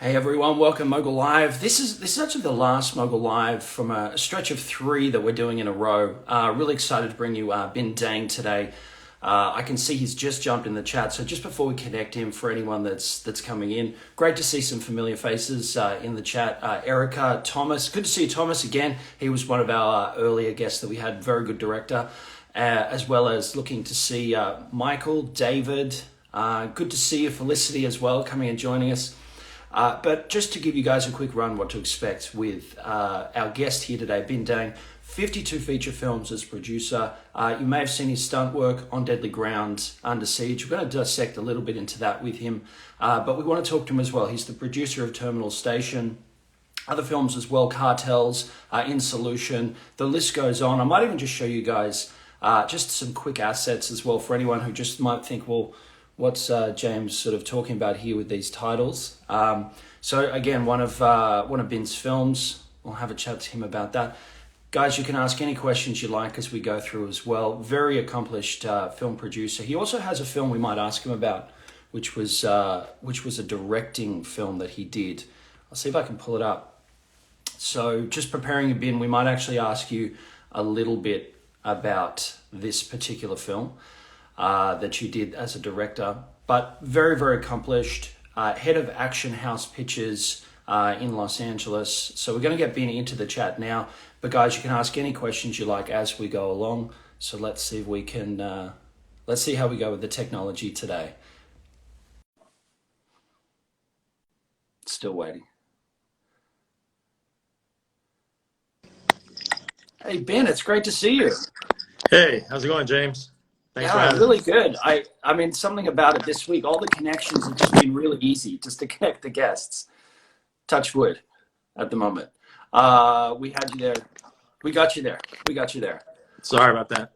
Hey everyone, welcome Mogul Live. This is actually the last Mogul Live from a stretch of 3 that we're doing in a row. Really excited to bring you Binh Dang today. I can see he's just jumped in the chat, so just before we connect him, for anyone that's coming in, great to see some familiar faces in the chat. Erica, Thomas, good to see you, Thomas, again. He was one of our earlier guests that we had, very good director, as well as looking to see Michael, David, good to see you, Felicity as well, coming and joining us. But just to give you guys a quick run what to expect with our guest here today, Binh Dang, 52 feature films as producer. You may have seen his stunt work on Deadly Ground, Under Siege. We're going to dissect a little bit into that with him, but we want to talk to him as well. He's the producer of Terminal Station, other films as well, Cartels, In Solution, the list goes on. I might even just show you guys just some quick assets as well for anyone who just might think, well, what's James sort of talking about here with these titles? So again, one of Binhs' films. We'll have a chat to him about that. Guys, you can ask any questions you like as we go through as well. Very accomplished film producer. He also has a film we might ask him about, which was a directing film that he did. I'll see if I can pull it up. So just preparing you, Bin, we might actually ask you a little bit about this particular film that you did as a director, but very, very accomplished, head of Action House Pictures in Los Angeles. So we're going to get Benny into the chat now, but guys, you can ask any questions you like as we go along. So let's see if we can, let's see how we go with the technology today. Still waiting. Hey, Ben, it's great to see you. Hey, how's it going, James? Thanks for having really me. good. I mean, something about it this week, all the connections have just been really easy just to connect the guests. Touch wood at the moment. We had you there. We got you there. We got you there. Sorry about that.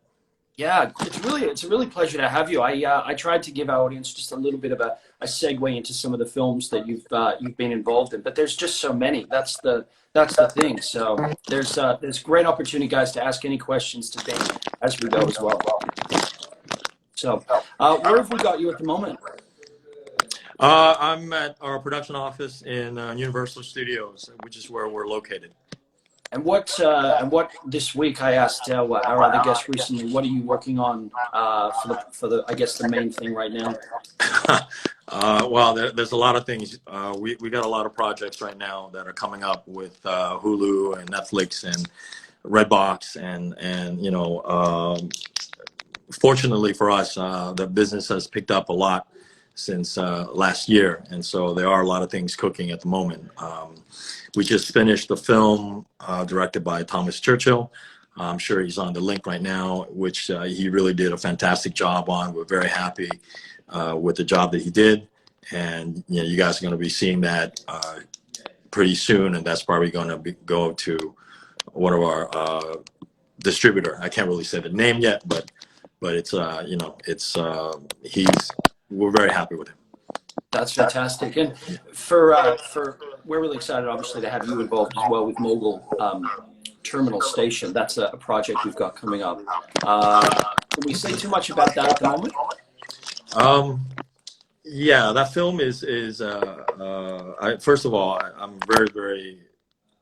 Yeah, it's a really pleasure to have you. I tried to give our audience just a little bit of a segue into some of the films that you've been involved in, but there's just so many. That's the thing. So there's great opportunity, guys, to ask any questions to Ben as we go as well. So where have we got you at the moment? I'm at our production office in Universal Studios, which is where we're located. And what this week I asked our other guests recently, what are you working on for the I guess the main thing right now? Well, there's a lot of things. We got a lot of projects right now that are coming up with Hulu and Netflix and Redbox, and you know, fortunately for us, the business has picked up a lot since last year, and so there are a lot of things cooking at the moment. We just finished the film directed by Thomas Churchill. I'm sure he's on the link right now, which he really did a fantastic job on. We're very happy with the job that he did, and you know, you guys are going to be seeing that pretty soon, and that's probably going to go to one of our distributor. I can't really say the name yet, but it's you know, it's we're very happy with him. That's fantastic. And for we're really excited, obviously, to have you involved as well with Mogul Terminal Station. That's a project we've got coming up. Can we say too much about that at the moment? Yeah, that film is first of all, I'm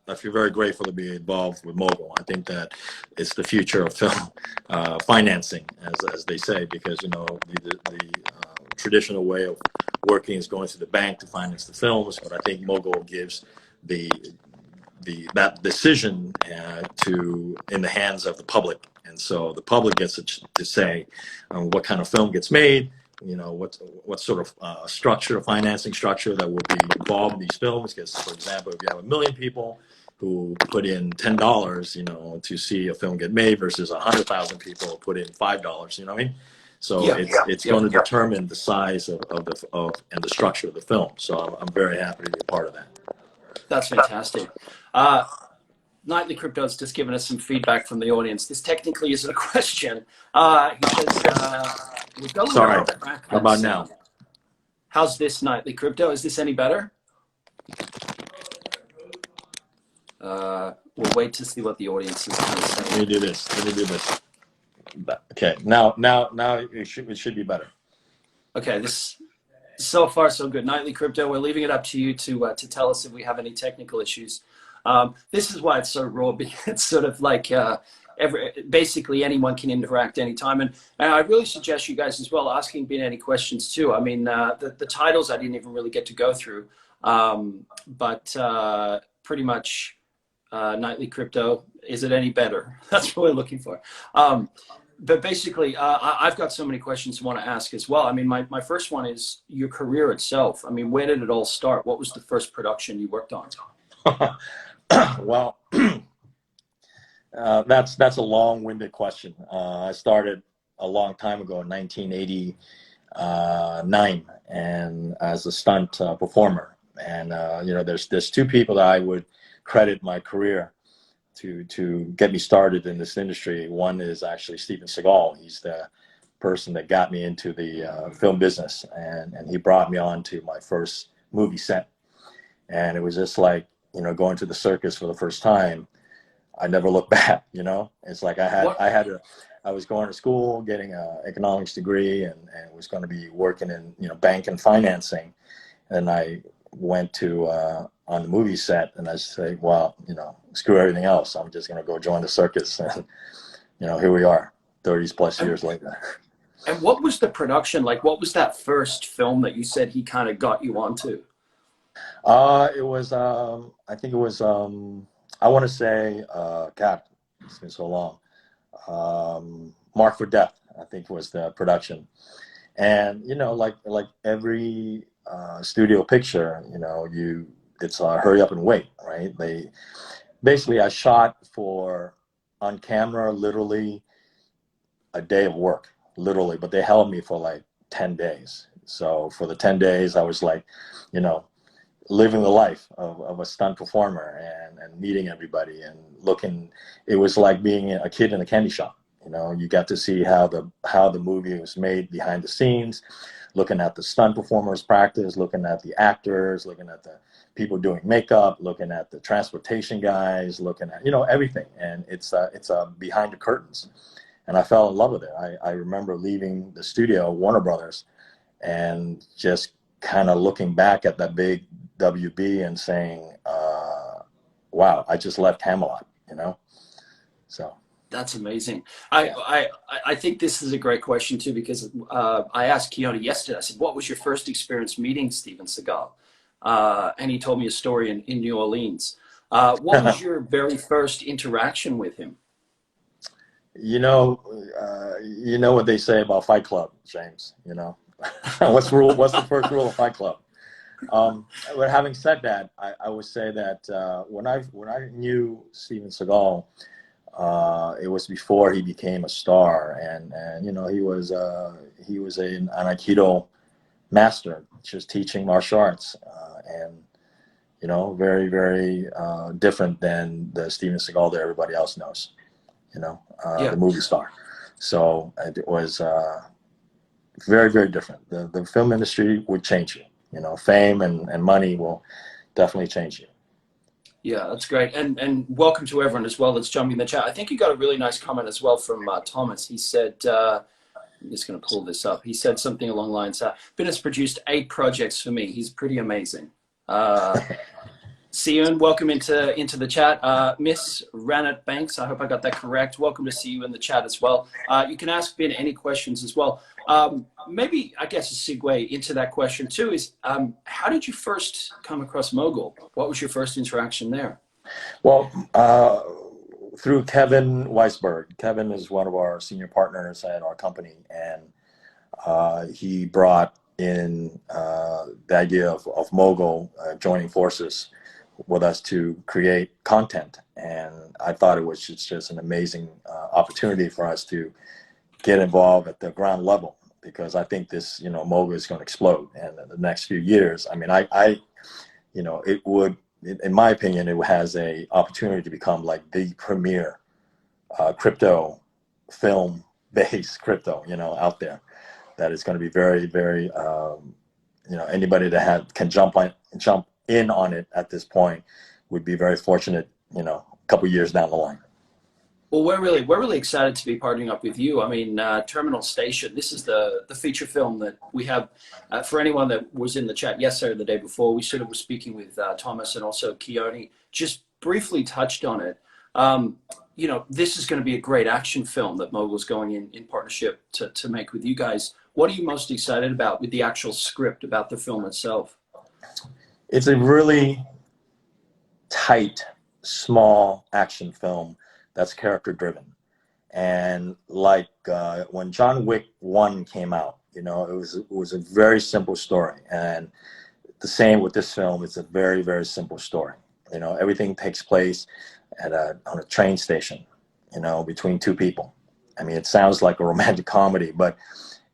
I feel very grateful to be involved with Mogul. I think that it's the future of film financing, as they say, because you know the traditional way of working is going to the bank to finance the films, but I think Mogul gives that decision in the hands of the public, and so the public gets to say what kind of film gets made. You know, what sort of financing structure that will be involved in these films. Because, for example, if you have 1 million people who put in $10, you know, to see a film get made versus 100,000 people who put in $5, you know what I mean? So it's going to determine the size of and the structure of the film. So I'm very happy to be a part of that. That's fantastic. Nightly Crypto has just given us some feedback from the audience. This technically isn't a question. He says, we've got a Sorry, little how about now? How's this, Nightly Crypto? Is this any better? We'll wait to see what the audience is going to say. Let me do this. Okay, now it should be better. Okay, this So far, so good. Nightly Crypto, we're leaving it up to you to tell us if we have any technical issues. This is why it's so raw, because it's sort of like basically anyone can interact anytime. And I really suggest you guys as well asking Ben any questions too. I mean, the titles I didn't even really get to go through, but pretty much Nightly Crypto. Is it any better? That's what we're looking for. But basically, I've got so many questions I want to ask as well. I mean, my first one is your career itself. I mean, where did it all start? What was the first production you worked on? Well, that's a long-winded question. I started a long time ago in 1989, and as a stunt performer. And there's two people that I would credit my career to get me started in this industry. One is actually Steven Seagal. He's the person that got me into the film business, and he brought me on to my first movie set. And it was just like, going to the circus for the first time. I never looked back. It's like I was going to school, getting an economics degree, and was going to be working in bank and financing. And I went to on the movie set, and I say, well, screw everything else. I'm just going to go join the circus. And here we are 30 plus years later. And what was the production like? What was that first film that you said he kind of got you onto? It was I think it was I want to say God, it's been so long. Mark for Death, I think, was the production. And like every studio picture, it's hurry up and wait, right? I shot for, on camera, literally a day of work, literally, but they held me for like 10 days. So for the 10 days, I was like, living the life of a stunt performer, and meeting everybody and looking. It was like being a kid in a candy shop. You got to see how the movie was made behind the scenes, looking at the stunt performers practice, looking at the actors, looking at the people doing makeup, looking at the transportation guys, looking at everything. And it's behind the curtains. And I fell in love with it. I remember leaving the studio, Warner Brothers, and just kind of looking back at that big WB and saying, wow, I just left Camelot, so. That's amazing. I think this is a great question too, because I asked Keone yesterday. I said, "What was your first experience meeting Steven Seagal?" And he told me a story in New Orleans. What was your very first interaction with him? You know what they say about Fight Club, James. What's the first rule of Fight Club? But having said that, I would say that when I knew Steven Seagal, it was before he became a star, and he was an Aikido master, just teaching martial arts, and very, very different than the Steven Seagal that everybody else knows, the movie star. So it was very, very different. The film industry would change you. Fame and money will definitely change you. Yeah, that's great. And welcome to everyone as well that's jumping in the chat. I think you got a really nice comment as well from Thomas. He said, I'm just going to pull this up. He said something along the lines, Ben has produced 8 projects for me. He's pretty amazing. Seun, welcome into the chat. Miss Ranat Banks, I hope I got that correct. Welcome to see you in the chat as well. You can ask Ben any questions as well. Maybe, I guess, a segue into that question too is, how did you first come across Mogul? What was your first interaction there? Well, through Kevin Weisberg. Kevin is one of our senior partners at our company, and he brought in the idea of Mogul joining forces with us to create content. And I thought it was just an amazing opportunity for us to get involved at the ground level, because I think this, Mogul is going to explode. And in the next few years, I mean, it would, in my opinion, it has a opportunity to become like the premier crypto film based crypto, out there, that is going to be very, very, anybody that can jump in on it at this point would be very fortunate, a couple years down the line. Well, we're really excited to be partnering up with you. I mean, Terminal Station. This is the feature film that we have. For anyone that was in the chat yesterday or the day before, we sort of were speaking with Thomas and also Keone. Just briefly touched on it. This is going to be a great action film that Mogul's going in partnership to make with you guys. What are you most excited about with the actual script, about the film itself? It's a really tight, small action film that's character driven. And like when John Wick 1 came out, it was a very simple story. And the same with this film. It's a very, very simple story. Everything takes place on a train station, between two people. I mean, it sounds like a romantic comedy, but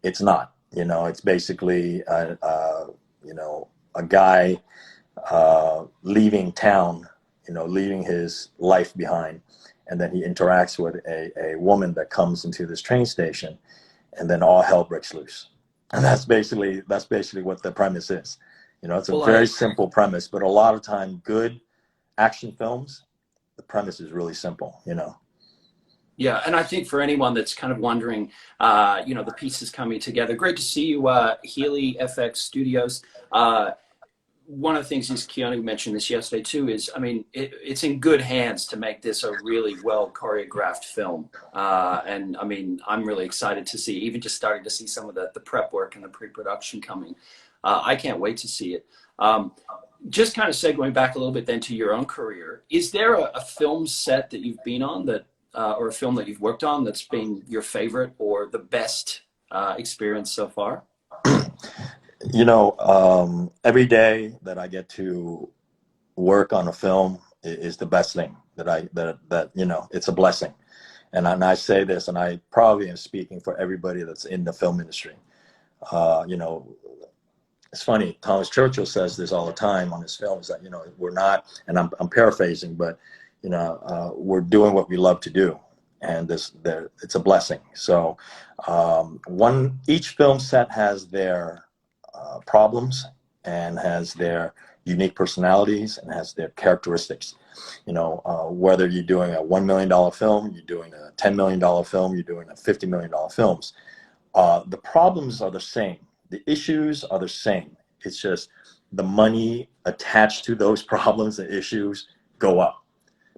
it's not. It's basically a guy leaving town, leaving his life behind, and then he interacts with a woman that comes into this train station, and then all hell breaks loose. And that's basically what the premise is. It's a very simple premise, but a lot of time good action films, the premise is really simple. Yeah, and I think for anyone that's kind of wondering, the pieces coming together. Great to see you, Healy FX Studios. One of the things is, Keone mentioned this yesterday too, is, I mean, it's in good hands to make this a really well choreographed film. And I mean, I'm really excited to see, even just starting to see some of the prep work and the pre-production coming. I can't wait to see it. Just kind of segueing back a little bit then to your own career, is there a film set that you've been on that, or a film that you've worked on that's been your favorite or the best experience so far? Every day that I get to work on a film is the best thing it's a blessing. And I say this, and I probably am speaking for everybody that's in the film industry. It's funny, Thomas Churchill says this all the time on his films, that, we're not, and I'm paraphrasing, but, we're doing what we love to do. And it's a blessing. So each film set has their problems and has their unique personalities and has their characteristics. Whether you're doing a $1 million film, you're doing a $10 million film, you're doing a $50 million films, the problems are the same. The issues are the same. It's just the money attached to those problems and issues go up.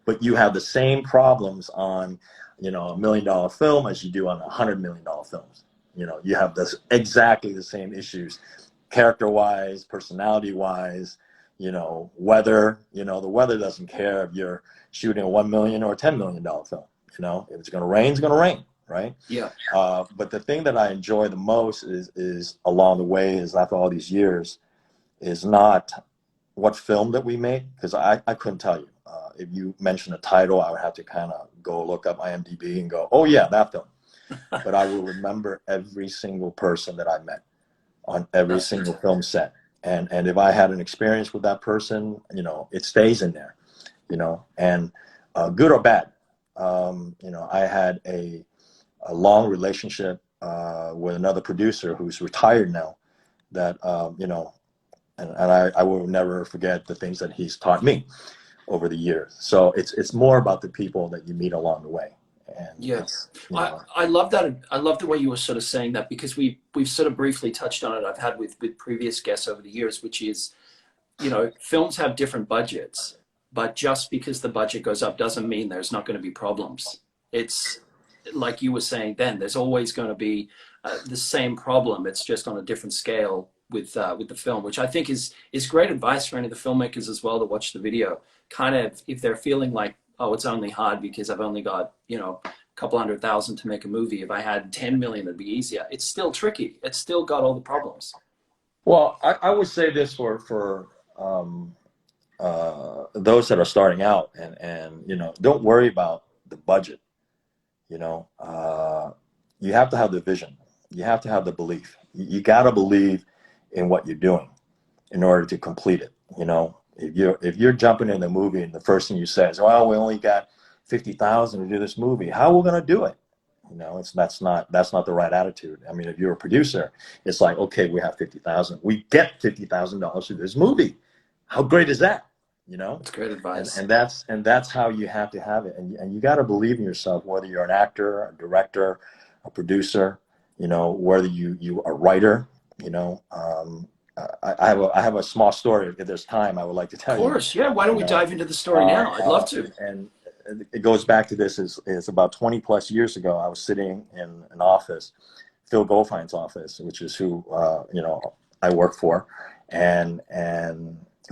But you have the same problems on, a $1 million film as you do on $100 million films. You have exactly the same issues, character-wise, personality-wise, weather. The weather doesn't care if you're shooting a $1 million or a $10 million film. If it's going to rain, it's going to rain, right? Yeah. But the thing that I enjoy the most is along the way, is after all these years, is not what film that we make, because I couldn't tell you. If you mention a title, I would have to kind of go look up IMDb and go, oh yeah, that film. But I will remember every single person that I met on every single film set. And if I had an experience with that person, it stays in there, and good or bad. I had a long relationship with another producer who's retired now, that, and I will never forget the things that he's taught me over the years. So it's more about the people that you meet along the way. And yes, I love that. I love the way you were sort of saying that, because we've sort of briefly touched on it. I've had with previous guests over the years, which is, films have different budgets, but just because the budget goes up doesn't mean there's not going to be problems. It's like you were saying then, there's always going to be the same problem. It's just on a different scale with the film, which I think is great advice for any of the filmmakers as well to watch the video. Kind of, if they're feeling like, oh, it's only hard because I've only got, a couple 100,000 to make a movie. If I had 10 million, it'd be easier. It's still tricky. It's still got all the problems. Well, I would say this for those that are starting out, and don't worry about the budget. You have to have the vision. You have to have the belief. You got to believe in what you're doing in order to complete it. If you're jumping in the movie and the first thing you say is, "Well, we only got 50,000 to do this movie. How are we going to do it?" That's not the right attitude. I mean, if you're a producer, it's like, okay, we have 50,000. We get $50,000 to this movie. How great is that? you know? That's great advice. And that's how you have to have it. And you got to believe in yourself, whether you're an actor, a director, a producer, you know, whether you are a writer, you know. I have a small story. If there's time, I would like to Of tell you. course. Yeah. Why don't You we know, dive into the story now? I'd love to. and it goes back to this is about 20 plus years ago. I was sitting in an office, Phil Goldfein's office, which is who you know, I work for, and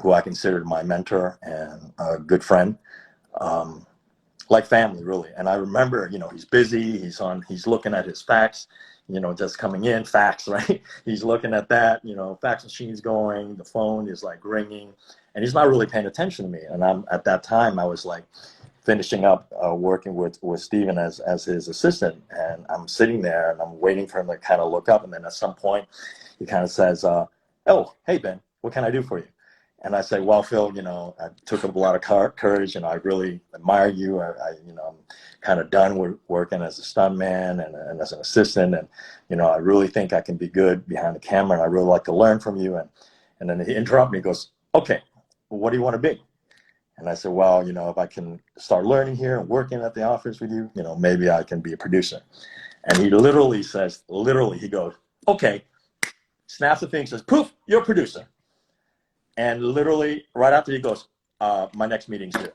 who I considered my mentor and a good friend, like family really. And I remember, you know, he's busy, he's looking at his fax, you know, just coming in, fax, right? He's looking at that, you know, fax machine's going, the phone is like ringing, and he's not really paying attention to me. And I'm at that time I was like finishing up working with Steven as his assistant, and I'm sitting there and I'm waiting for him to kind of look up, and then at some point he kind of says, "Oh, hey Ben, what can I do for you?" And I say, "Well, Phil, you know, I took up a lot of courage, and I really admire you. You know, I'm kind of done with working as a stuntman and as an assistant, and you know, I really think I can be good behind the camera, and I really like to learn from you." And then he interrupts me, he goes, "Okay, well, what do you want to be?" And I said, "Well, you know, if I can start learning here and working at the office with you, you know, maybe I can be a producer." And he literally says, he goes, "Okay," snaps the thing, says, "Poof, you're a producer." And literally right after he goes, "My next meeting's here.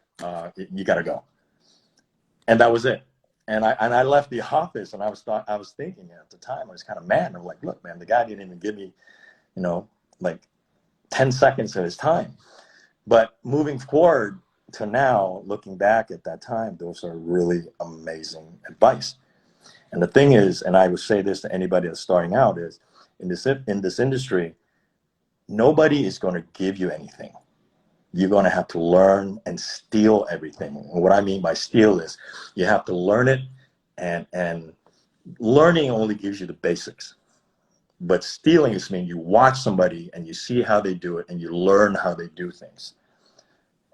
You got to go." And that was it. And I left the office, and I was thinking at the time, I was kind of mad. I'm like, "Look, man, the guy didn't even give me, you know, like 10 seconds of his time." But moving forward to now, looking back at that time, those are really amazing advice. And the thing is, and I would say this to anybody that's starting out, is in this industry, nobody is going to give you anything. You're going to have to learn and steal everything. And what I mean by steal is you have to learn it, and learning only gives you the basics. But stealing is mean you watch somebody and you see how they do it and you learn how they do things.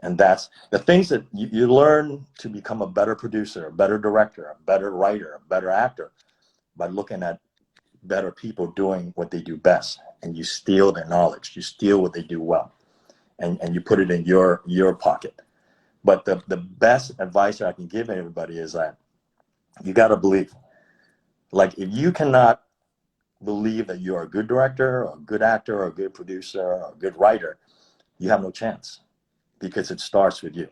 And that's the things that you learn to become a better producer, a better director, a better writer, a better actor by looking at better people doing what they do best. And you steal their knowledge, you steal what they do well, and you put it in your pocket. But the best advice that I can give everybody is that you got to believe. Like, if you cannot believe that you're a good director or a good actor or a good producer or a good writer, you have no chance, because it starts with you.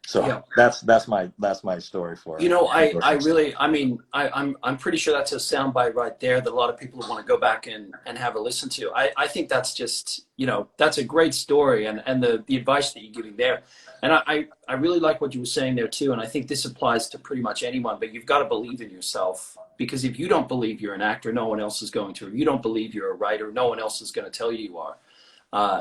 So Yeah. that's my story for. You know, I'm pretty sure that's a soundbite right there that a lot of people want to go back and have a listen to. I think that's just, you know, that's a great story, and the advice that you're giving there. And I really like what you were saying there too. And I think this applies to pretty much anyone, but you've got to believe in yourself, because if you don't believe you're an actor, no one else is going to. If you don't believe you're a writer, no one else is going to tell you are.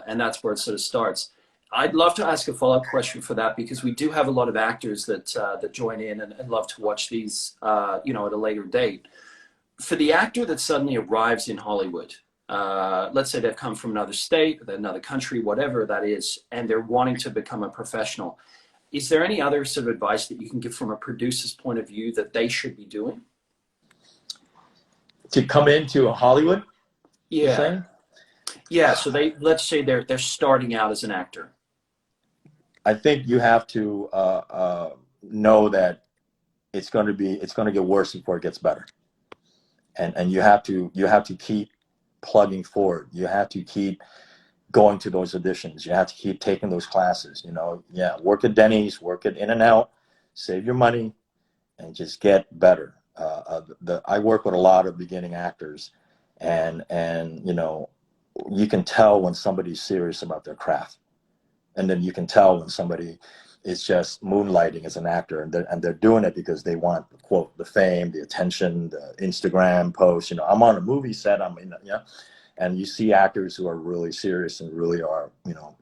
And that's where it sort of starts. I'd love to ask a follow-up question for that, because we do have a lot of actors that join in and love to watch these, you know, at a later date. For the actor that suddenly arrives in Hollywood, let's say they've come from another state, another country, whatever that is, and they're wanting to become a professional, is there any other sort of advice that you can give from a producer's point of view that they should be doing? To come into Hollywood, Yeah. you're saying? Yeah, so let's say they're starting out as an actor. I think you have to know that it's going to get worse before it gets better, and you have to keep plugging forward. You have to keep going to those auditions. You have to keep taking those classes. You know, yeah, work at Denny's, work at In-N-Out, save your money, and just get better. I work with a lot of beginning actors, and you know, you can tell when somebody's serious about their craft. And then you can tell when somebody is just moonlighting as an actor, and they're doing it because they want, quote, the fame, the attention, the Instagram posts. You know, I'm on a movie set, and you see actors who are really serious and really are, you know,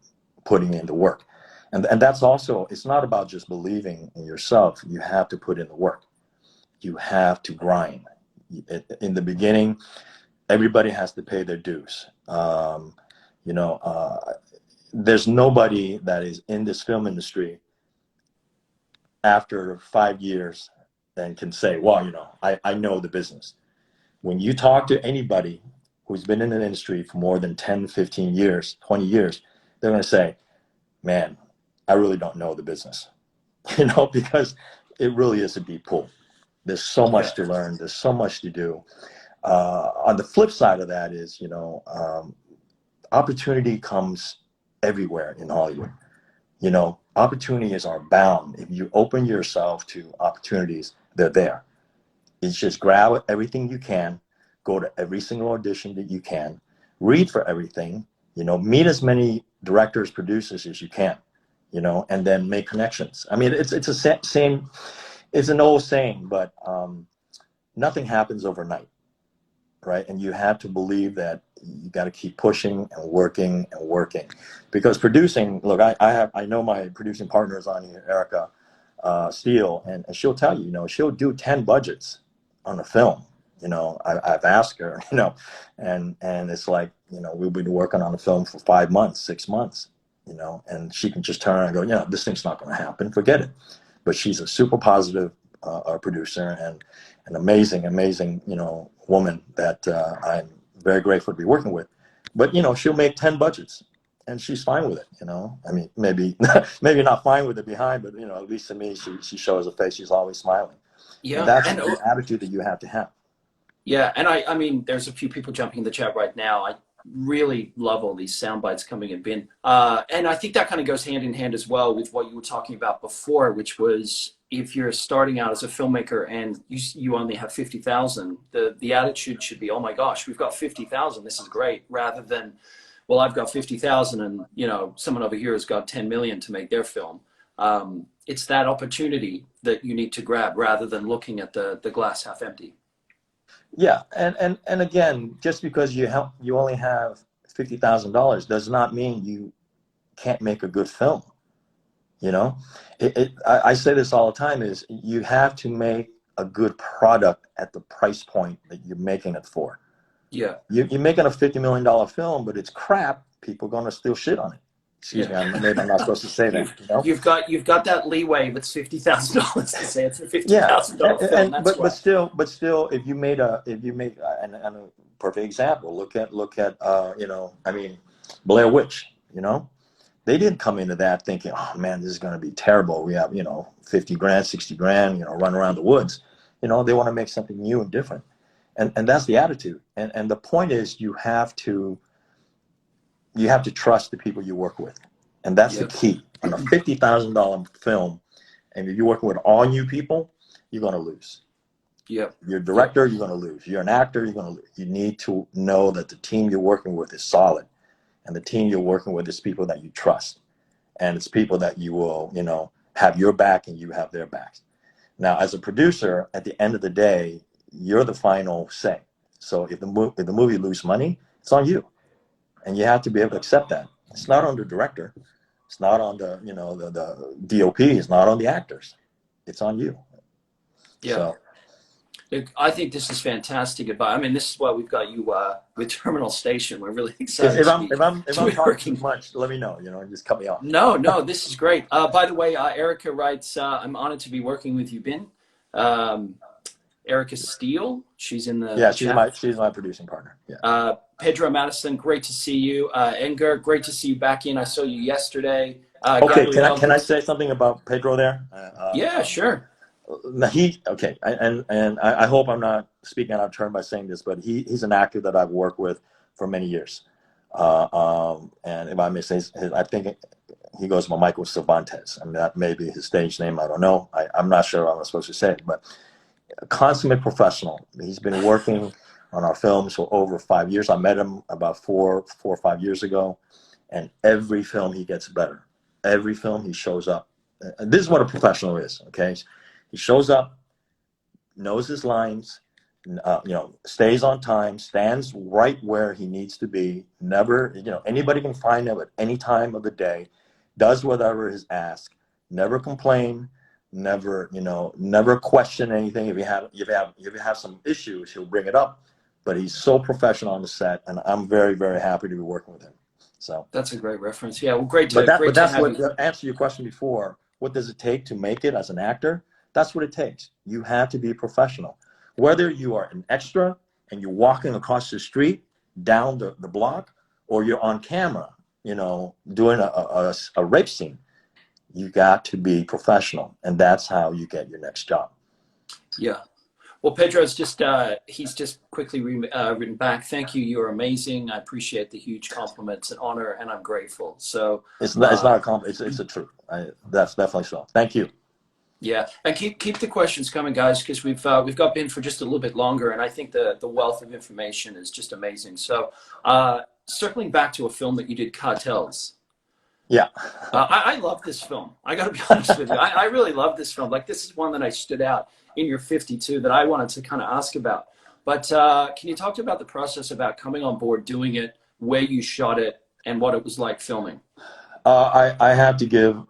putting in the work. And that's also, it's not about just believing in yourself. You have to put in the work. You have to grind. In the beginning, everybody has to pay their dues. You know, there's nobody that is in this film industry after 5 years and can say, well, you know, I know the business. When you talk to anybody who's been in an industry for more than 10, 15 years, 20 years, they're going to say, man, I really don't know the business, because it really is a deep pool. There's so Yeah. much to learn. There's so much to do. On the flip side of that is, opportunity comes everywhere in Hollywood. Opportunities are bound. If you open yourself to opportunities, they're there. It's just grab everything you can, go to every single audition that you can, read for everything, meet as many directors, producers as you can, and then make connections. I mean, it's a same, it's an old saying, but nothing happens overnight, right? And you have to believe that you got to keep pushing and working and working, because producing. Look, I know my producing partner is on here, Erica Steele, and she'll tell you, she'll do 10 budgets on a film. I've asked her, and it's like, we'll be working on a film for 5 months, 6 months, and she can just turn around and go, this thing's not going to happen, forget it. But she's a super positive producer and an amazing, woman that I'm very grateful to be working with. But she'll make 10 budgets, and she's fine with it. I mean, maybe maybe not fine with it behind, but at least to me, she shows a face. She's always smiling, and Yeah. that's And the attitude that you have to have. yeah, and I mean, there's a few people jumping in the chat right now. I really love all these sound bites coming in, Bin. And I think that kind of goes hand in hand as well with what you were talking about before, which was if you're starting out as a filmmaker and you only have 50,000, the attitude should be, oh my gosh, we've got 50,000, this is great, rather than, well, I've got 50,000 and someone over here has got 10 million to make their film. It's that opportunity that you need to grab rather than looking at the glass half empty. Yeah, and again, just because you only have $50,000 does not mean you can't make a good film. I say this all the time: is you have to make a good product at the price point that you're making it for. Yeah. You're making a $50 million film, but it's crap. People are going to still shit on it. Excuse me, maybe I'm not supposed to say that. You've got that leeway with $50,000 to say it's a Yeah, $50,000 film. That's why. but still, if you made and a perfect example, look at I mean, Blair Witch. They didn't come into that thinking, oh man, this is going to be terrible. We have 50 grand, 60 grand, run around the woods. They want to make something new and different, and that's the attitude. And the point is, you have to trust the people you work with, and that's the key. On a $50,000 film, and if you're working with all new people, you're going to lose. Yep. You're a director, you're going to lose. You're an actor, you're going to lose. You need to know that the team you're working with is solid, and the team you're working with is people that you trust, and it's people that you will, have your back and you have their backs. Now, as a producer, at the end of the day, you're the final say. So if the movie loses money, it's on you, and you have to be able to accept that. It's not on the director. It's not on the the DOP. It's not on the actors. It's on you. Yeah. So, I think this is fantastic advice. I mean, this is why we've got you with Terminal Station. We're really excited. If I'm talking too much, let me know. Just cut me off. No, this is great. By the way, Erica writes, "I'm honored to be working with you, Bin." Erica Steele, she's in the she's my producing partner. Yeah. Pedro Madison, great to see you. Enger, great to see you back in. I saw you yesterday. Okay, can I say something about Pedro there? Yeah, sure. I hope I'm not speaking out of turn by saying this, but he's an actor that I've worked with for many years. And if I may say, I think he goes by Michael Cervantes. I mean, that may be his stage name. I don't know. I'm not sure what I'm supposed to say, but a consummate professional. He's been working on our films for over 5 years. I met him about four or 5 years ago, and every film he gets better. Every film he shows up. And this is what a professional is, okay? He shows up, knows his lines, stays on time, stands right where he needs to be. Never, anybody can find him at any time of the day, does whatever is asked, never complain, never question anything. If you have some issues, he'll bring it up. But he's so professional on the set, and I'm very, very happy to be working with him. So that's a great reference. Yeah, well, great to answer your question before. What does it take to make it as an actor? That's what it takes. You have to be a professional. Whether you are an extra and you're walking across the street, down the block, or you're on camera, doing a rape scene, You got to be professional, and that's how you get your next job. Yeah. Well, Pedro's just, he's just quickly written back. Thank you. You're amazing. I appreciate the huge compliments and honor, and I'm grateful. So, It's not a compliment. It's a truth. That's definitely so. Thank you. yeah, and keep the questions coming, guys, because we've got Ben for just a little bit longer, and I think the wealth of information is just amazing. So, circling back to a film that you did, Cartels. Yeah. I love this film. I got to be honest with you. I really love this film. Like, this is one that I stood out in your 52 that I wanted to kind of ask about. But can you talk about the process about coming on board, doing it, where you shot it, and what it was like filming? I have to give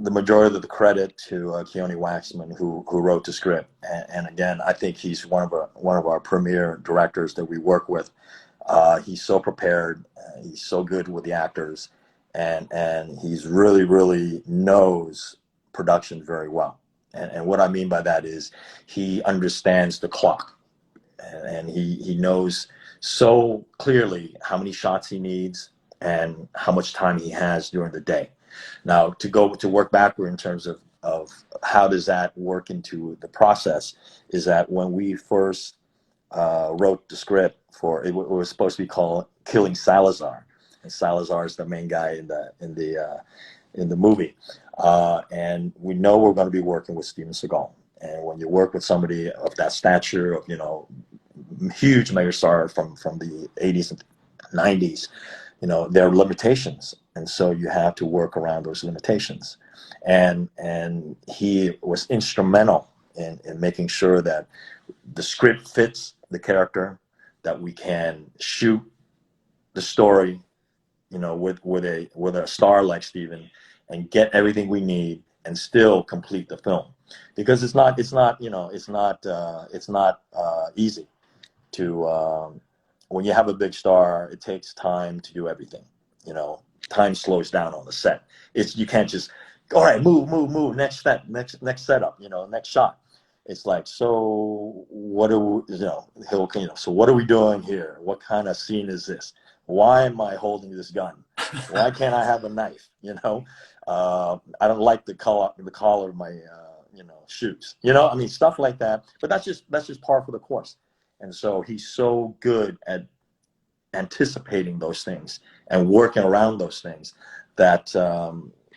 the majority of the credit to Keone Waxman, who wrote the script. And again, I think he's one of our premier directors that we work with. He's so prepared. He's so good with the actors, and he's really knows production very well. And what I mean by that is he understands the clock, and he knows so clearly how many shots he needs and how much time he has during the day. Now, to work backward in terms of how does that work into the process, is that when we first wrote the script for it, was supposed to be called Killing Salazar, and Salazar is the main guy in the movie, and we know we're going to be working with Steven Seagal. And when you work with somebody of that stature, of huge megastar from the 80s and 90s, there are limitations, and so you have to work around those limitations. And he was instrumental in making sure that the script fits the character, that we can shoot the story, with a star like Steven, and get everything we need and still complete the film, because it's not easy to when you have a big star. It takes time to do everything. Time slows down on the set. You can't just, all right, move, next step, next setup, next shot. It's like, so what do we, so what are we doing here? What kind of scene is this? Why am I holding this gun? Why can't I have a knife? I don't like the collar of my shoes. I mean, stuff like that. But that's just par for the course. And so he's so good at anticipating those things and working around those things that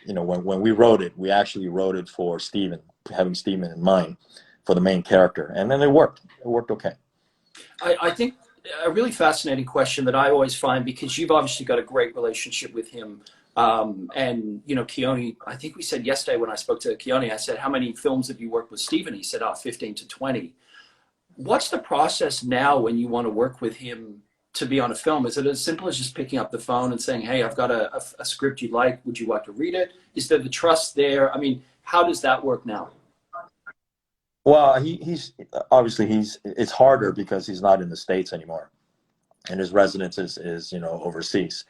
when we wrote it, we actually wrote it for Steven, having Steven in mind for the main character, and then it worked okay. I think a really fascinating question that I always find, because you've obviously got a great relationship with him, and Keone, I think we said yesterday when I spoke to Keone, I said, how many films have you worked with Steven? He said, 15 to 20. What's the process now when you want to work with him to be on a film? Is it as simple as just picking up the phone and saying, hey, I've got a script you'd like, would you like to read it? Is there the trust there? I mean, how does that work now? Well, he's obviously it's harder because he's not in the States anymore, and his residence is overseas,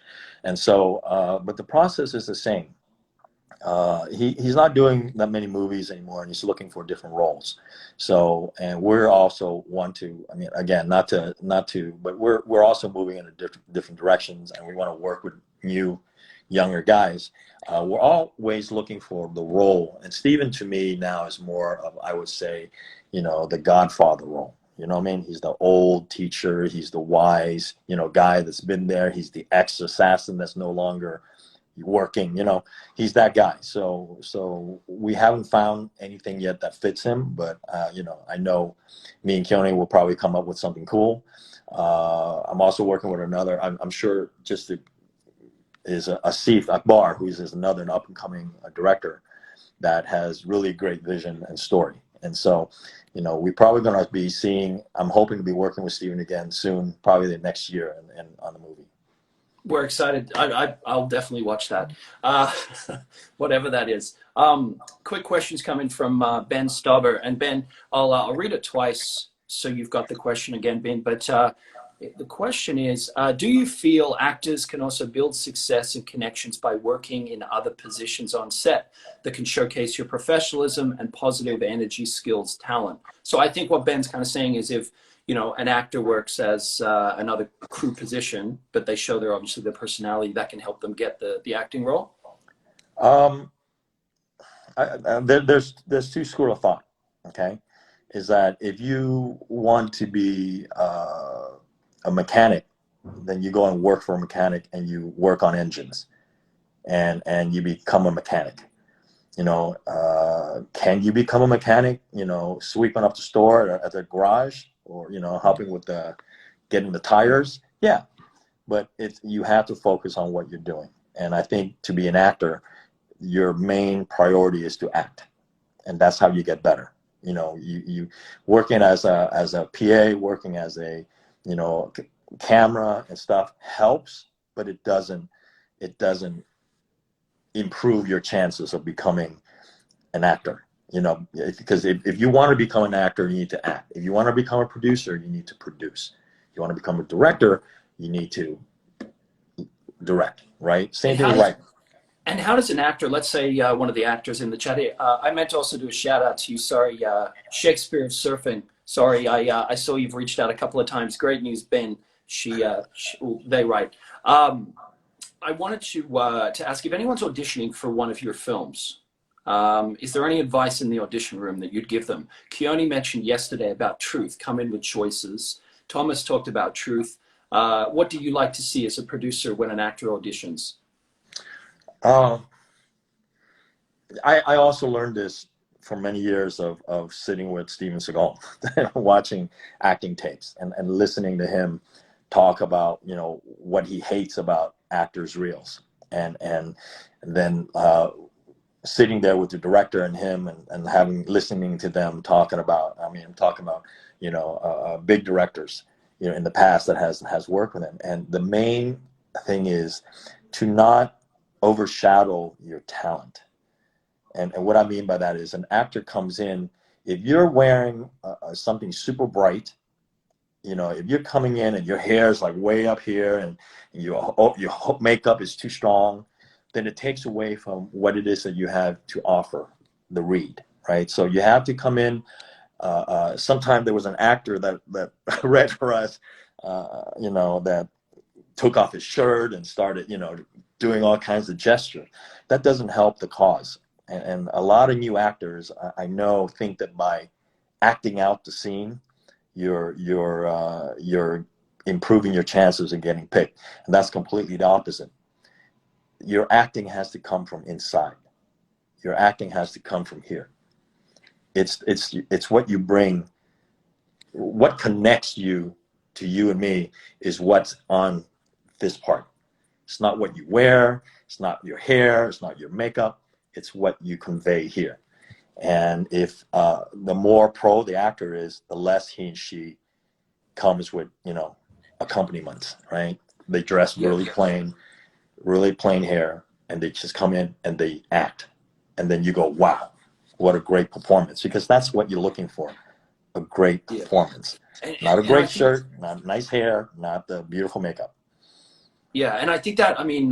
and so but the process is the same. He's not doing that many movies anymore, and he's looking for different roles. So, and we're also I mean, again, not to, but we're also moving in different directions, and we want to work with new, younger guys. We're always looking for the role, and Steven to me now is more of, I would say, the Godfather role. You know what I mean? He's the old teacher. He's the wise, guy that's been there. He's the ex-assassin that's no longer working. He's that guy. So we haven't found anything yet that fits him, but I know me and Keone will probably come up with something cool. I'm also working with another. I'm sure is Asif Akbar, who is another up and coming director that has really great vision and story. And so, we're probably going to be seeing. I'm hoping to be working with Steven again soon, probably the next year, and on the movie. We're excited. I'll definitely watch that, whatever that is. Quick questions coming from Ben Stauber. And Ben, I'll read it twice so you've got the question again, Ben. But the question is, do you feel actors can also build success and connections by working in other positions on set that can showcase your professionalism and positive energy, skills, talent? So I think what Ben's kind of saying is, if an actor works as another crew position, but they show obviously their personality, that can help them get the acting role? there's two schools of thought. Okay, is that if you want to be a mechanic, then you go and work for a mechanic and you work on engines, and you become a mechanic. Can you become a mechanic? Sweeping up the store at the garage, or helping with the getting the tires. Yeah, but you have to focus on what you're doing. And I think to be an actor, your main priority is to act, and that's how you get better. You working as a PA, working as a camera and stuff helps, but it doesn't improve your chances of becoming an actor. Because if you want to become an actor, you need to act. If you want to become a producer, you need to produce. If you want to become a director, you need to direct, right? Same And thing how with does writing. and how does an actor, let's say one of the actors in the chat here, I meant to also do a shout out to you. Sorry, Shakespeare Surfing. Sorry, I saw you've reached out a couple of times. Great news, Ben. They write. I wanted to ask if anyone's auditioning for one of your films. Is there any advice in the audition room that you'd give them? Keone mentioned yesterday about truth. Come in with choices. Thomas talked about truth. What do you like to see as a producer when an actor auditions? Um, I also learned this from many years of sitting with Steven Seagal, watching acting tapes and listening to him talk about what he hates about actors' reels, and then sitting there with the director and him, and having listening to them talking about. I mean, I'm talking about big directors in the past that has worked with him, and the main thing is to not overshadow your talent. And what I mean by that is, an actor comes in, if you're wearing something super bright, if you're coming in and your hair is like way up here, and your makeup is too strong, then it takes away from what it is that you have to offer the read, right? So you have to come in. Sometime there was an actor that read for us, that took off his shirt and started, doing all kinds of gestures. That doesn't help the cause. And a lot of new actors, I know, think that by acting out the scene, you're improving your chances of getting picked, and that's completely the opposite. Your acting has to come from inside. Your acting has to come from here. It's what you bring, what connects you to you and me is what's on this part. It's not what you wear, it's not your hair, it's not your makeup, it's what you convey here. And if the more pro the actor is, the less he and she comes with, accompaniments, right? They dress Yeah. really plain hair, and they just come in and they act. And then you go, wow, what a great performance. Because that's what you're looking for, a great Yeah. performance. And, Not a and I great think, shirt, not nice hair, not the beautiful makeup. yeah, and I think that, I mean,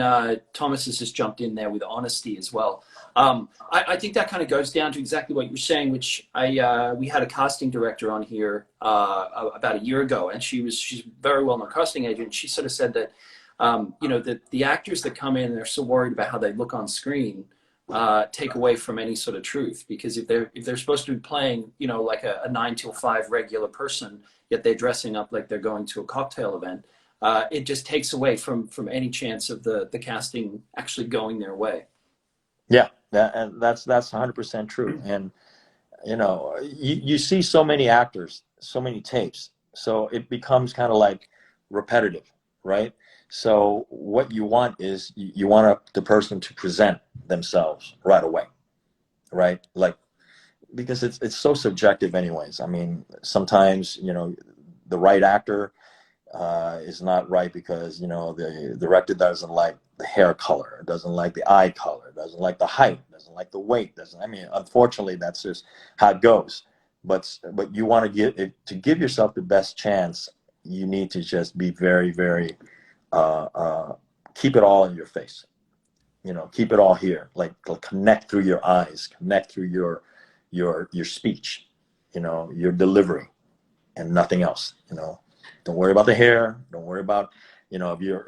Thomas has just jumped in there with honesty as well. I think that kind of goes down to exactly what you're saying, which we had a casting director on here about a year ago, and she's a very well known casting agent. She sort of said that, that the actors that come in, they're so worried about how they look on screen, take away from any sort of truth, because if they're supposed to be playing, like a 9 till 5 regular person, yet they're dressing up like they're going to a cocktail event. It just takes away from any chance of the casting actually going their way. Yeah, and that's 100% true. And you see so many actors, so many tapes, so it becomes kind of like repetitive, right? So what you want is you want the person to present themselves right away, right? Like, because it's so subjective anyways. I mean, sometimes the right actor is not right because the director doesn't like the hair color, doesn't like the eye color, doesn't like the height, doesn't like the weight, doesn't. I mean, unfortunately, that's just how it goes. But you want to give yourself the best chance. You need to just be very, very keep it all in your face. Keep it all here. Like connect through your eyes, connect through your speech, your delivery, and nothing else. Don't worry about the hair. Don't worry about You know, if you're,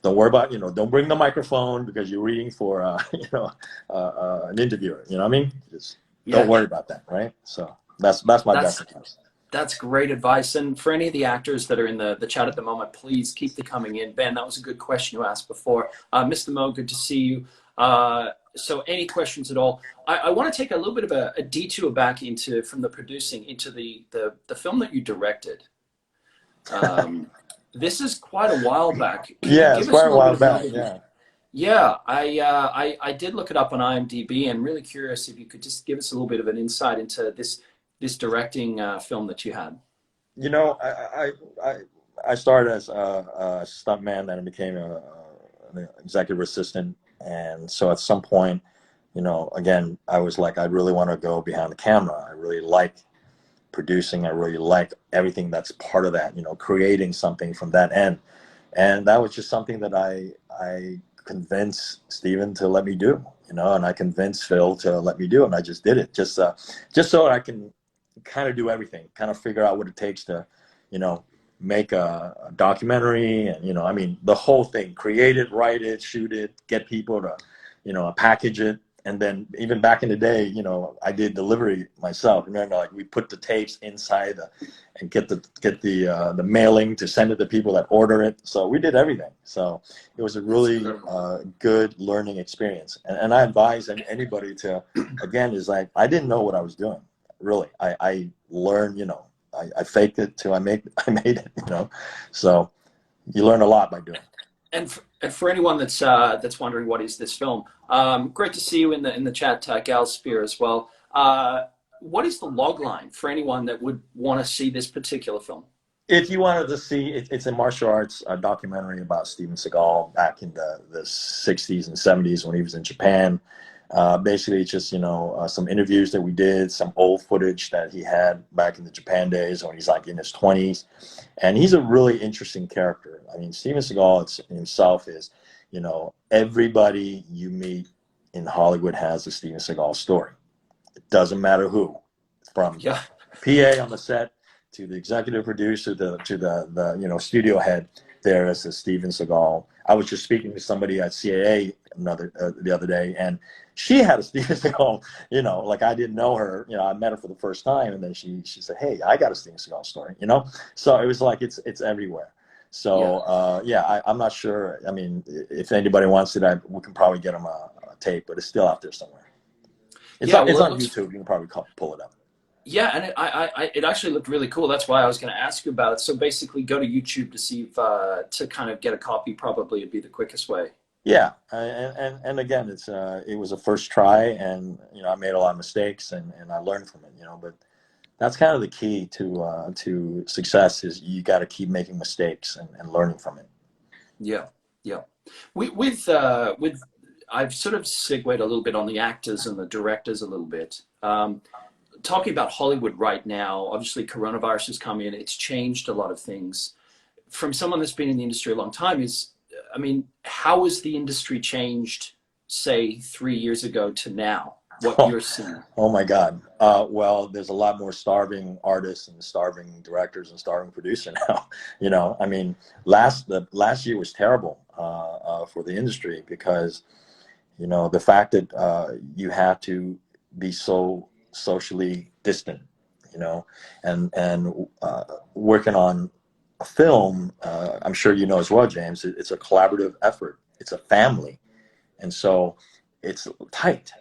don't worry about, don't bring the microphone because you're reading for, an interviewer. You know what I mean? Just don't Yeah, worry about that, right? So that's my best that's advice. that's great advice. And for any of the actors that are in the chat at the moment, please keep them coming in. Ben, that was a good question you asked before. Mr. Mo, good to see you. So any questions at all? I want to take a little bit of a detour back from the producing into the film that you directed. This is quite a while back. Can you Yeah, it's give us a quite a little bit while of an back. overview? Yeah. Yeah, I did look it up on IMDb, and really curious if you could just give us a little bit of an insight into this directing film that you had. You know, I started as a stuntman, then I became an executive assistant, and so at some point, again, I was like, I really want to go behind the camera. I really like producing. I really like everything that's part of that. Creating something from that end, and that was just something that I convinced Steven to let me do. And I convinced Phil to let me do, and I just did it, just so I can kind of do everything, kind of figure out what it takes to, make a documentary, and I mean, the whole thing: create it, write it, shoot it, get people to, package it. And then even back in the day, I did delivery myself. Remember, like, we put the tapes inside and get the mailing to send it to people that order it. So we did everything. So it was a really good learning experience. And I advise anybody to, again, is like, I didn't know what I was doing. Really, I learned. I faked it till I made it. So you learn a lot by doing it. And for anyone that's wondering what is this film, great to see you in the chat, Gal Spear as well. What is the log line for anyone that would want to see this particular film? If you wanted to see, it's a martial arts documentary about Steven Seagal back in the 60s and 70s when he was in Japan. Basically, it's just, some interviews that we did, some old footage that he had back in the Japan days when he's like in his 20s. And he's a really interesting character. I mean, Steven Seagal himself is, everybody you meet in Hollywood has a Steven Seagal story. It doesn't matter who, from PA on the set to the executive producer to the studio head. There is a Steven Seagal. I was just speaking to somebody at CAA the other day, and she had a Steven Seagal. Like, I didn't know her. I met her for the first time, and then she said, "Hey, I got a Steven Seagal story." So it was like it's everywhere. So I'm not sure. I mean, if anybody wants it, we can probably get them a tape, but it's still out there somewhere. It's on YouTube. You can probably pull it up. Yeah, and it actually looked really cool. That's why I was going to ask you about it. So basically, go to YouTube to see if, to kind of get a copy. Probably would be the quickest way. Yeah, and again, it was a first try, and I made a lot of mistakes, and I learned from it. But that's kind of the key to success, is you got to keep making mistakes and learning from it. Yeah. With I've sort of segued a little bit on the actors and the directors a little bit. Talking about Hollywood right now, obviously coronavirus has come in. It's changed a lot of things. From someone that's been in the industry a long time, how has the industry changed, say, 3 years ago to now? What you're seeing? Oh my God. Well, there's a lot more starving artists and starving directors and starving producers now. I mean, last year was terrible for the industry because, the fact that you have to be so socially distant, and working on a film, I'm sure as well, James, it's a collaborative effort. It's a family. And so it's tight,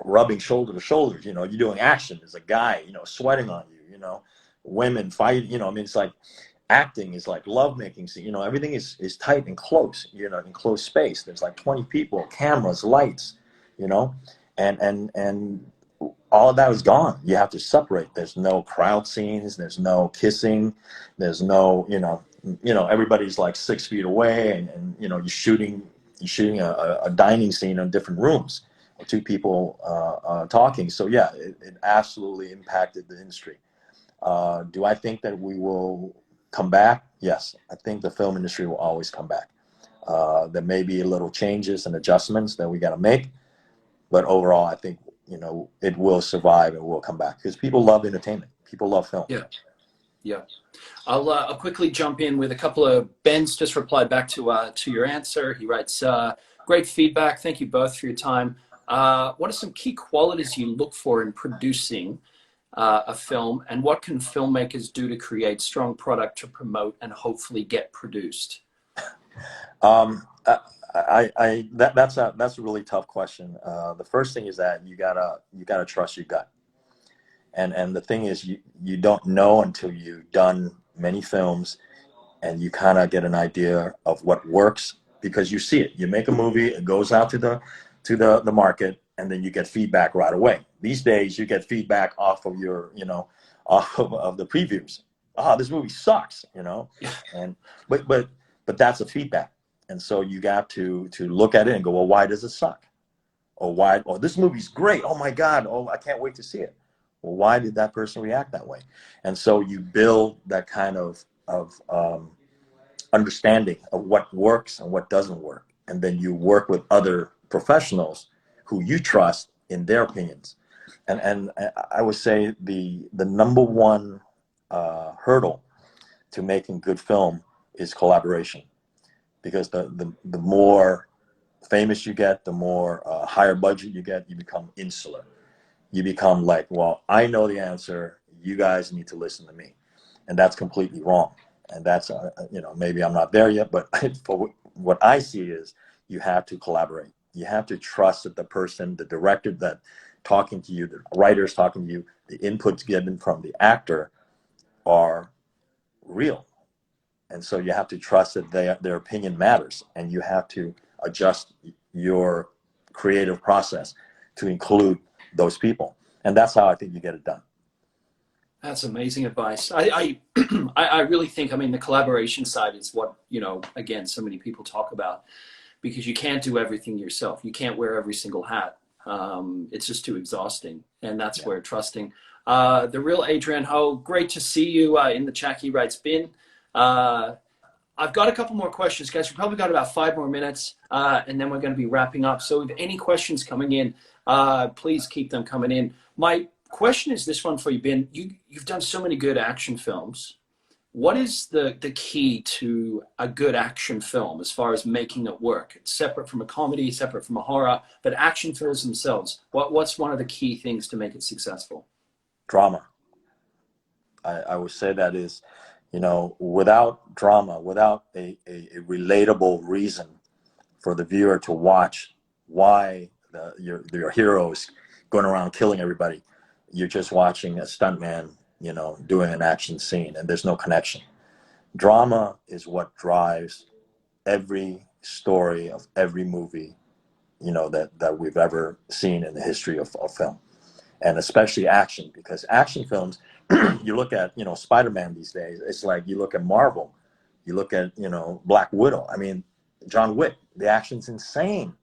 rubbing shoulder to shoulder, you're doing action. There's a guy, sweating on you, women fight, it's like acting is like lovemaking. So, everything is tight and close, in close space. There's like 20 people, cameras, lights, and all of that is gone. You have to separate. There's no crowd scenes. There's no kissing. There's no, everybody's like 6 feet away, and you're shooting a dining scene in different rooms, or two people talking. So yeah, it absolutely impacted the industry. Do I think that we will come back? Yes, I think the film industry will always come back. There may be little changes and adjustments that we got to make, but overall, I think it will survive and will come back because people love entertainment. People love film. Yeah. Yeah. I'll quickly jump in with a couple of Ben's just replied back to your answer. He writes, great feedback. Thank you both for your time. What are some key qualities you look for in producing a film, and what can filmmakers do to create strong product to promote and hopefully get produced? That's a really tough question. The first thing is that you gotta trust your gut. And the thing is, you don't know until you've done many films and you kind of get an idea of what works, because you see it. You make a movie, it goes out to the market, and then you get feedback right away. These days, you get feedback off of off of the previews. Oh, this movie sucks, and but that's a feedback, and so you got to look at it and go, well, why does it suck? Or why? Or this movie's great. Oh my God! Oh, I can't wait to see it. Well, why did that person react that way? And so you build that kind of understanding of what works and what doesn't work. And then you work with other professionals who you trust in their opinions. And I would say the number one hurdle to making good film is collaboration. Because the more famous you get, the more higher budget you get, you become insular. You become like, well, I know the answer. You guys need to listen to me. And that's completely wrong. And that's, maybe I'm not there yet, but for what I see is you have to collaborate. You have to trust that the person, the director that talking to you, the writers talking to you, the inputs given from the actor are real. And so you have to trust that their opinion matters, and you have to adjust your creative process to include those people. And that's how I think you get it done. That's amazing advice. I really think, I mean, the collaboration side is what, again, so many people talk about, because you can't do everything yourself. You can't wear every single hat. It's just too exhausting. And that's where trusting. The real Adrian Ho, great to see you in the chat. He writes, Bin. I've got a couple more questions, guys. We've probably got about 5 more minutes, and then we're going to be wrapping up. So if any questions coming in, please keep them coming in. My question is this one for you, Bin. You've done so many good action films. What is the key to a good action film as far as making it work? It's separate from a comedy, separate from a horror, but action films themselves, what's one of the key things to make it successful? Drama. I would say that is, without drama, without a relatable reason for the viewer to watch why your hero is going around killing everybody, you're just watching a stuntman, doing an action scene, and there's no connection. Drama is what drives every story of every movie, that we've ever seen in the history of film, and especially action, because action films, you look at, Spider-Man these days, it's like you look at Marvel, you look at, Black Widow. I mean, John Wick, the action's insane.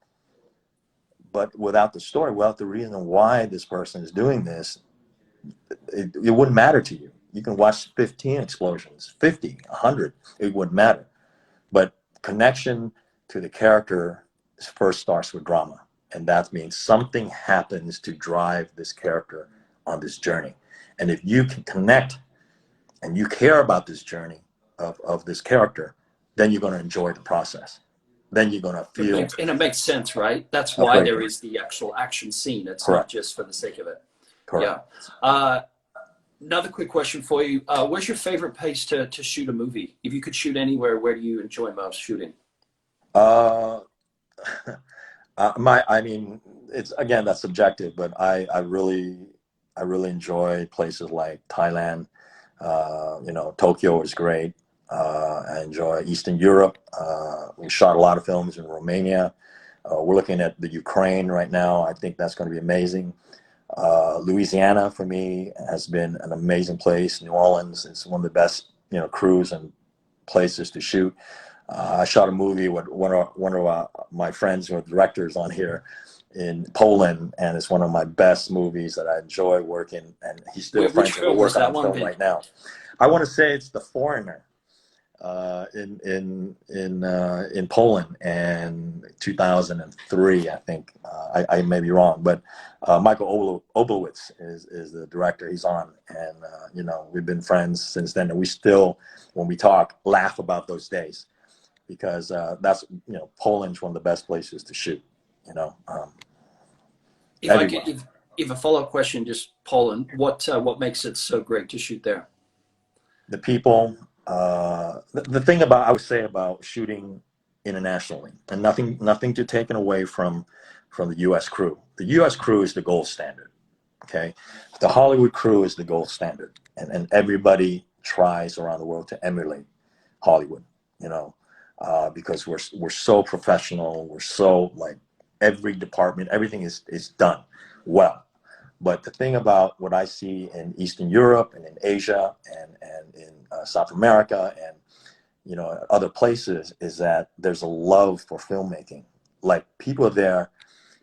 But without the story, without the reason why this person is doing this, it wouldn't matter to you. You can watch 15 explosions, 50, 100, it wouldn't matter. But connection to the character first starts with drama. And that means something happens to drive this character on this journey. And if you can connect and you care about this journey of this character, then you're going to enjoy the process. Then you're going to feel... And it makes sense, right? That's why there is the actual action scene. It's Correct. Not just for the sake of it. Correct. Yeah. Another quick question for you. Where's your favorite place to shoot a movie? If you could shoot anywhere, where do you enjoy most shooting? It's, again, that's subjective, but I really enjoy places like Thailand. Tokyo is great. I enjoy Eastern Europe. We shot a lot of films in Romania. We're looking at the Ukraine right now. I think that's going to be amazing. Louisiana for me has been an amazing place. New Orleans is one of the best, crews and places to shoot. I shot a movie with one of my friends who are directors on here in Poland, and it's one of my best movies that I enjoy working. And he's still friends with. We're working on film right now. I want to say it's The Foreigner. in Poland in 2003, I think. I may be wrong, but Michael Oblowitz is the director. He's on, and you know, we've been friends since then, and we still, when we talk, laugh about those days, because that's, you know, Poland's one of the best places to shoot. You know, If I could, if a follow-up question, just Poland, what makes it so great to shoot there? the people. The thing about, I would say, about shooting internationally, and nothing to taken away from the U.S. crew. The U.S. crew is the gold standard. Okay, the Hollywood crew is the gold standard, and everybody tries around the world to emulate Hollywood. You know, because we're so professional. We're so, like, every department, everything is done well. But the thing about what I see in Eastern Europe and in Asia and in South America and, you know, other places, is that there's a love for filmmaking. Like, people there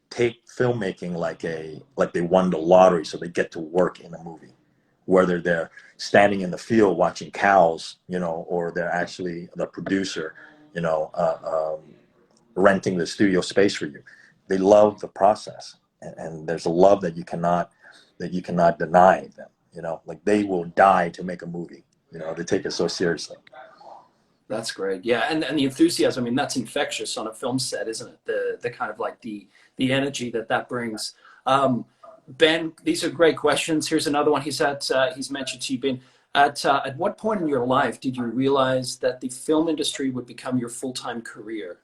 take filmmaking like they won the lottery, so they get to work in a movie, whether they're standing in the field watching cows, you know, or they're actually the producer, you know, renting the studio space for you. They love the process, and there's a love that you cannot deny them. You know, like, they will die to make a movie. You know, they take it so seriously. That's great. Yeah, and the enthusiasm, I mean, that's infectious on a film set, isn't it? The kind of, like, the energy that brings. Ben, these are great questions. Here's another one. He's mentioned to you, Ben, at what point in your life did you realize that the film industry would become your full-time career?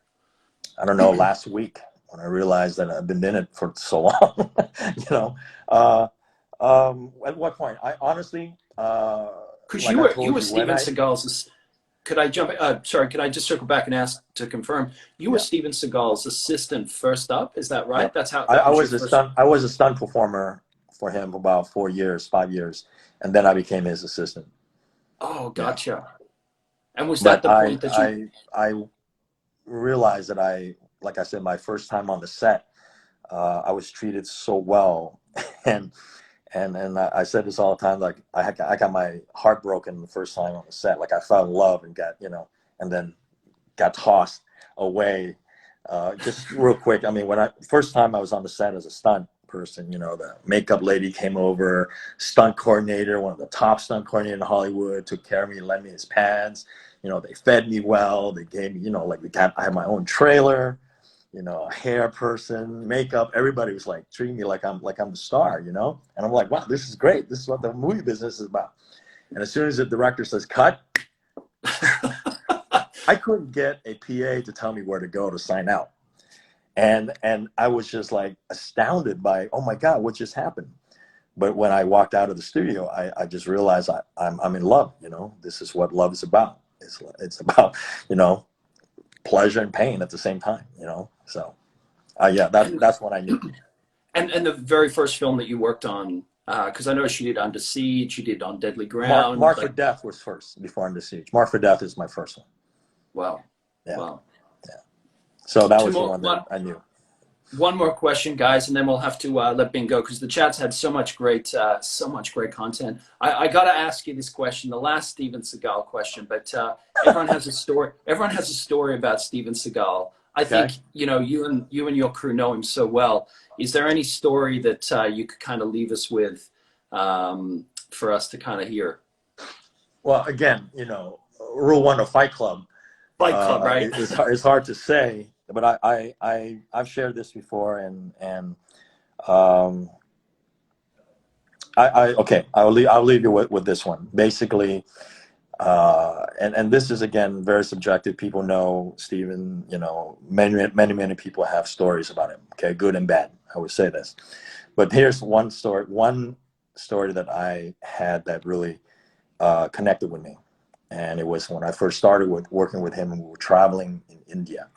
I don't know, last week, when I realized that I've been in it for so long. You know, at what point? I honestly, Because like you were Steven Seagal's. Could I jump? Sorry, could I just circle back and ask to confirm? You were Steven Seagal's assistant first up. Is that right? Yeah. That's how. I was a stunt performer for him for about 5 years, and then I became his assistant. Oh, gotcha. Yeah. And was that the point that you? I realized that, like I said, my first time on the set, I was treated so well, and I said this all the time, like, I got my heart broken the first time on the set. Like, I fell in love and got, you know, and then got tossed away. Just real quick, I mean, first time I was on the set as a stunt person, you know, the makeup lady came over, stunt coordinator, one of the top stunt coordinators in Hollywood, took care of me, lent me his pads. You know, they fed me well. They gave me, you know, like, I had my own trailer. You know, a hair person, makeup, everybody was, like, treating me like I'm the star, you know? And I'm like, wow, this is great. This is what the movie business is about. And as soon as the director says cut, I couldn't get a PA to tell me where to go to sign out. And I was just, like, astounded by, oh my God, what just happened? But when I walked out of the studio, I just realized I'm in love, you know? This is what love is about. It's about, you know, pleasure and pain at the same time, you know. So that's what I knew. And the very first film that you worked on, because I know she did Under Siege, you did On Deadly Ground. Mark for Death was first before Under Siege. Mark for Death is my first one. Wow. Yeah. Wow. Yeah. So that was the one that I knew. One more question, guys, and then we'll have to let Binh go, because the chat's had so much great content. I got to ask you this question, the last Steven Seagal question, but everyone has a story. Everyone has a story about Steven Seagal. I think, you know, you and your crew know him so well. Is there any story that you could kind of leave us with for us to kind of hear? Well, again, you know, rule one of Fight Club. Fight Club, right? It's hard to say, but I've shared this before, and I'll leave you with this one. Basically, and this is, again, very subjective. People know Steven, you know, many people have stories about him. Okay, good and bad. I would say this, but here's one story that I had that really connected with me, and it was when I first started working with him, and we were traveling in India.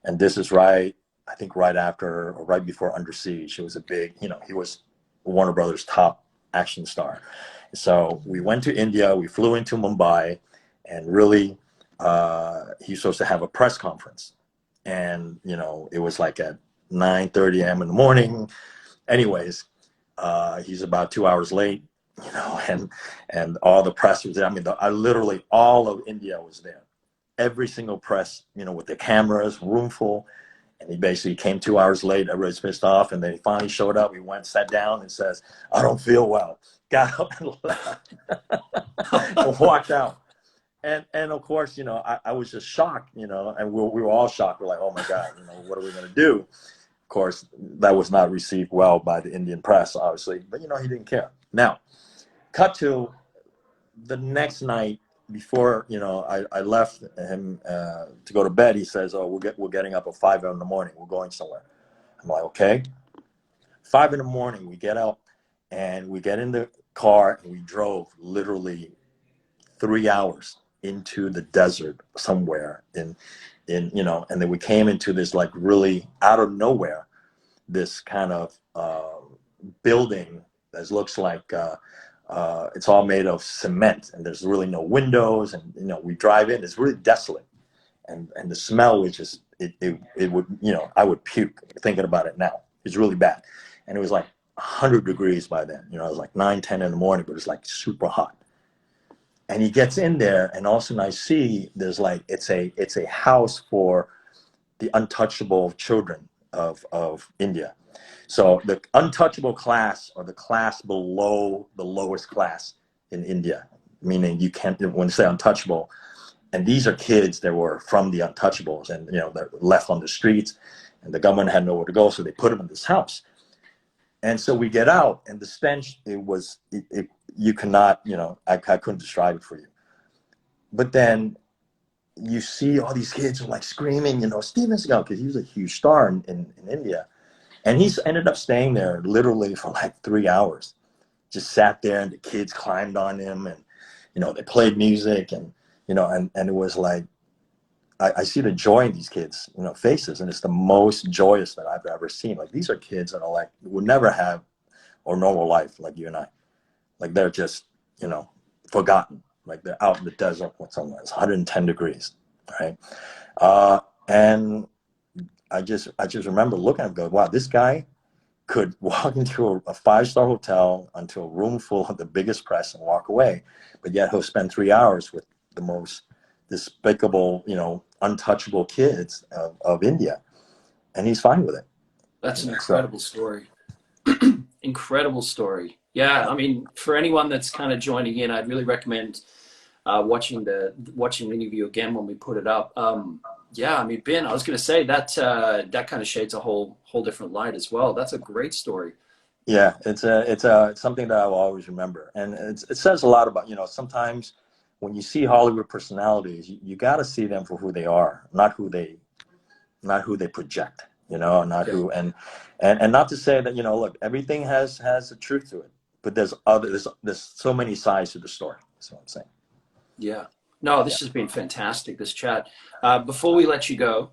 And this is right after or right before Under Siege. It was a big, you know, he was Warner Brothers' top action star. So we went to India, we flew into Mumbai, and really, he's supposed to have a press conference. And, you know, it was like at 9:30 a.m. in the morning. Anyways, he's about 2 hours late, you know, and all the press was there. I mean, literally all of India was there. every single press, with their cameras, room full. And he basically came 2 hours late. Everybody's pissed off. And then he finally showed up. He went, sat down and says, "I don't feel well." Got up and left and walked out. And of course, I was just shocked, and we were all shocked. We're like, "Oh my God, what are we going to do?" Of course, that was not received well by the Indian press, obviously. But, he didn't care. Now, cut to the next night before, I left him to go to bed. He says, "Oh, we're getting up at 5 in the morning. We're going somewhere." I'm like, "Okay." 5 in the morning, we get up and we get in the car and we drove literally 3 hours into the desert somewhere and then we came into this like really out of nowhere, this kind of building that looks like it's all made of cement and there's really no windows, and we drive in, it's really desolate, and the smell was just it would I would puke thinking about it now. It's really bad, and it was like 100 degrees by then. It was like 9-10 in the morning, but it's like super hot. And he gets in there, and all of a sudden I see there's like it's a house for the untouchable children of India. So the untouchable class, or the class below the lowest class in India, meaning you can't, when you say untouchable, and these are kids that were from the untouchables, and they're left on the streets, and the government had nowhere to go, so they put them in this house. And so we get out, and the stench, you cannot, I couldn't describe it for you. But then you see all these kids are like screaming, Steven Seagal, because he was a huge star in India. And he's ended up staying there literally for like 3 hours. Just sat there, and the kids climbed on him, and, they played music, and, and it was like, I see the joy in these kids, faces, and it's the most joyous that I've ever seen. Like, these are kids that are like, would never have a normal life like you and I. Like, they're just, forgotten. Like, they're out in the desert with someone. It's 110 degrees, right? And I just remember looking at him and go, wow, this guy could walk into a 5-star hotel, into a room full of the biggest press, and walk away. But yet he'll spend 3 hours with the most despicable, untouchable kids of India. And he's fine with it. That's an incredible story. Incredible story. Yeah, I mean, for anyone that's kind of joining in, I'd really recommend watching the interview again when we put it up. Yeah, I mean, Bin, I was going to say that that kind of shades a whole different light as well. That's a great story. Yeah, it's something that I will always remember, and it says a lot about, sometimes when you see Hollywood personalities, you got to see them for who they are, not who they project, not who, and not to say that, look, everything has a truth to it, but there's so many sides to the story. That's what I'm saying. Yeah. No, this has been fantastic, this chat. Before we let you go,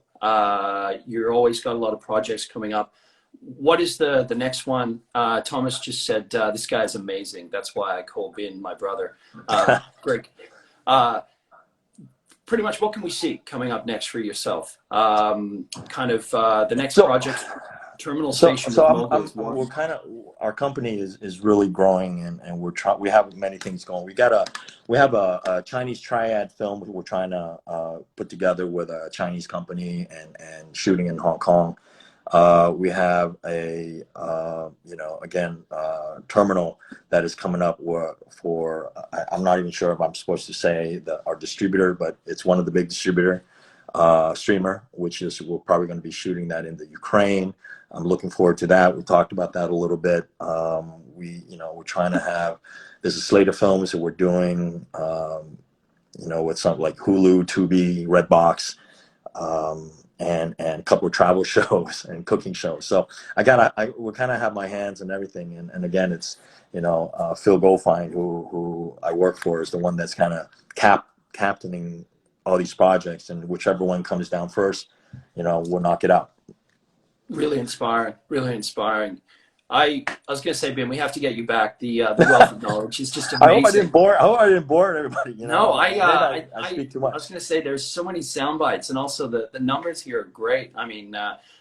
you're always got a lot of projects coming up. What is the next one? Thomas just said, this guy is amazing. That's why I call Bin my brother. Greg, pretty much what can we see coming up next for yourself? The next project, Terminal Station. We're kind of, our company is really growing, and we have many things going. We have a Chinese triad film we're trying to put together with a Chinese company and shooting in Hong Kong. We have a terminal that is coming up for I'm not even sure if I'm supposed to say our distributor, but it's one of the big distributor streamer, which is, we're probably going to be shooting that in the Ukraine. I'm looking forward to that. We talked about that a little bit. We're trying to have, there's a slate of films that we're doing, with something like Hulu, Tubi, Redbox, and a couple of travel shows and cooking shows. So we kind of have my hands in everything. And again, it's, Phil Goldfine, who I work for, is the one that's kind of captaining all these projects, and whichever one comes down first, we'll knock it out. Really inspiring, really inspiring. I was going to say, Ben, we have to get you back. The wealth of knowledge is just amazing. I hope I didn't bore everybody. No, I speak tue much. I was going to say, there's so many sound bites, and also the numbers here are great. I mean,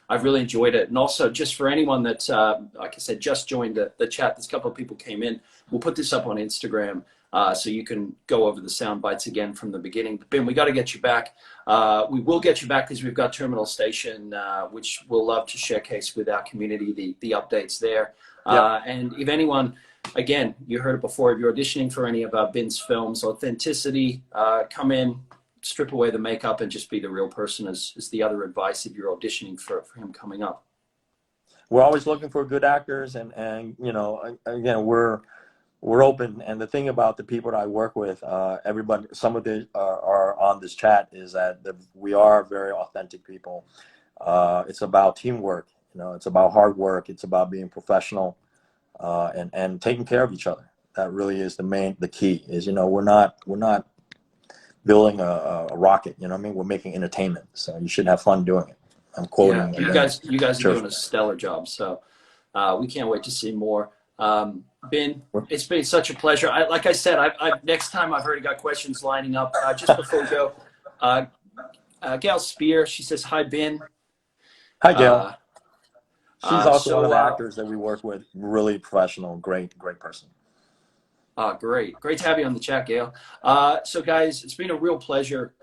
I've really enjoyed it. And also, just for anyone that, like I said, just joined the chat, there's a couple of people came in. We'll put this up on Instagram. so you can go over the sound bites again from the beginning. But Ben, we got to get you back. We will get you back because we've got Terminal Station, which we'll love to showcase with our community, the updates there. Yep. And if anyone, again, you heard it before, if you're auditioning for any of our Binhs films, authenticity, come in, strip away the makeup, and just be the real person is the other advice if you're auditioning for him coming up. We're always looking for good actors, and you know, again, we're open. And the thing about the people that I work with, everybody, some of the are on this chat, is that we are very authentic people. It's about teamwork, you know, it's about hard work, it's about being professional, and taking care of each other. That really is the key. Is, you know, we're not building a rocket. You know what I mean? We're making entertainment, so you should have fun doing it. I'm quoting. Yeah, you guys are doing a stellar job. So we can't wait to see more. Ben, it's been such a pleasure. Like I said, next time I've already got questions lining up. Just before we go, Gail Spear, she says, "Hi, Ben." Hi, Gail. She's also one of the actors that we work with. Really professional, great person. Great to have you on the chat, Gail. So guys, it's been a real pleasure.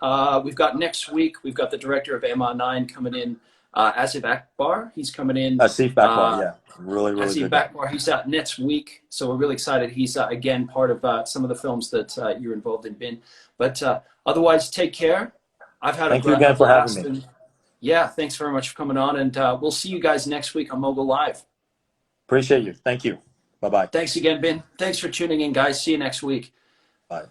We've got next week, we've got the director of MR9 coming in, Asif Akbar. He's coming in. Asif Akbar, yeah. Really Asif good. Akbar, he's out next week. So we're really excited. He's, again, part of some of the films that you're involved in, Bin. But otherwise, take care. I've had Thank you again for having me. Yeah, thanks very much for coming on. And we'll see you guys next week on Mogul Live. Appreciate you. Thank you. Bye-bye. Thanks again, Ben. Thanks for tuning in, guys. See you next week. Bye.